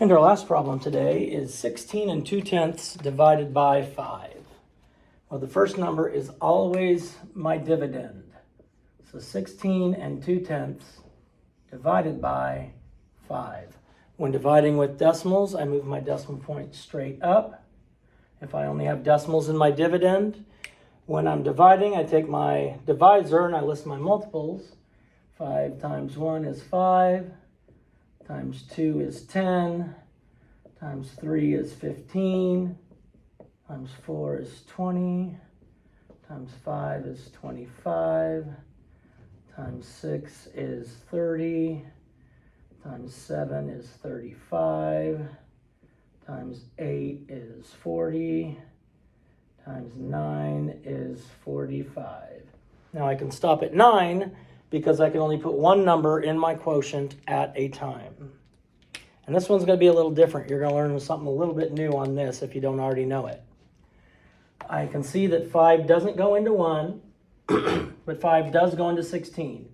And our last problem today is 16 and 2/10 divided by 5. Well, the first number is always my dividend. So 16 and 2/10 divided by 5. When dividing with decimals, I move my decimal point straight up. If I only have decimals in my dividend, when I'm dividing, I take my divisor and I list my multiples. 5 times 1 is 5. Times 2 is 10, times 3 is 15, times 4 is 20, times 5 is 25, times 6 is 30, times 7 is 35, times 8 is 40, times 9 is 45. Now I can stop at 9, because I can only put one number in my quotient at a time. And this one's going to be a little different. You're going to learn something a little bit new on this if you don't already know it. I can see that 5 doesn't go into 1, but 5 does go into 16.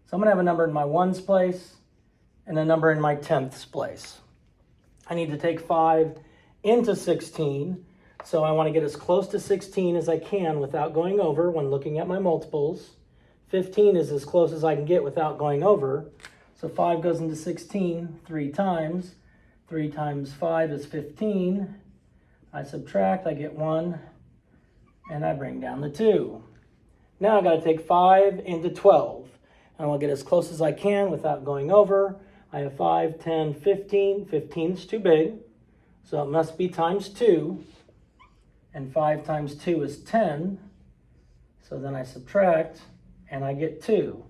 So I'm going to have a number in my ones place and a number in my tenths place. I need to take 5 into 16, so I want to get as close to 16 as I can without going over when looking at my multiples. 15 is as close as I can get without going over. So 5 goes into 16 3 times. 3 times 5 is 15. I subtract, I get 1, and I bring down the 2. Now I've got to take 5 into 12. And I'll get as close as I can without going over. I have 5, 10, 15. 15's too big, so it must be times 2. And 5 times 2 is 10. So then I subtract, and I get 2.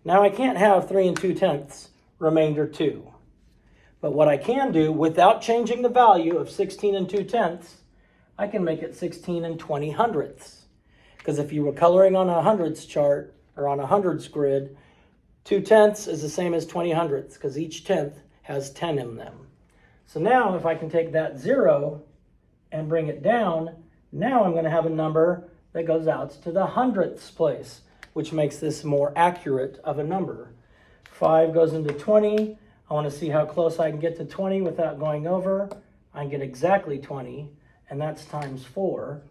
Now I can't have 3 and 2/10, remainder 2. But what I can do, without changing the value of 16 and 2/10, I can make it 16 and 20/100. Because if you were coloring on a hundredths chart, or on a hundreds grid, 2/10 is the same as 20/100, because each tenth has 10 in them. So now if I can take that 0 and bring it down, now I'm going to have a number that goes out to the hundredths place, which makes this more accurate of a number. 5 goes into 20. I want to see how close I can get to 20 without going over. I can get exactly 20, and that's times 4.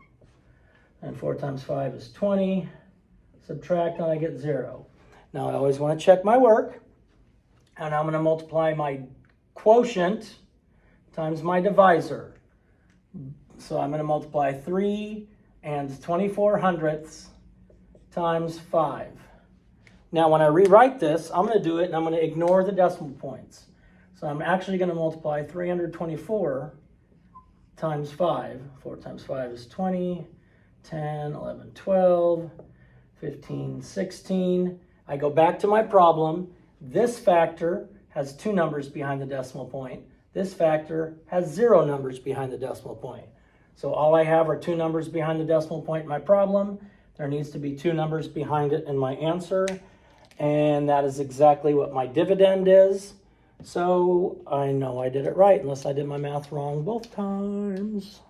And 4 times 5 is 20. Subtract, and I get 0. Now I always want to check my work, and I'm going to multiply my quotient times my divisor. So I'm going to multiply 3 and 24/100 times 5. Now when I rewrite this, I'm going to do it and I'm going to ignore the decimal points. So I'm actually going to multiply 324 times 5. 4 times 5 is 20, 10, 11, 12, 15, 16. I go back to my problem. This factor has 2 numbers behind the decimal point. This factor has 0 numbers behind the decimal point. So all I have are 2 numbers behind the decimal point in my problem. There needs to be 2 numbers behind it in my answer. And that is exactly what my dividend is. So I know I did it right, unless I did my math wrong both times.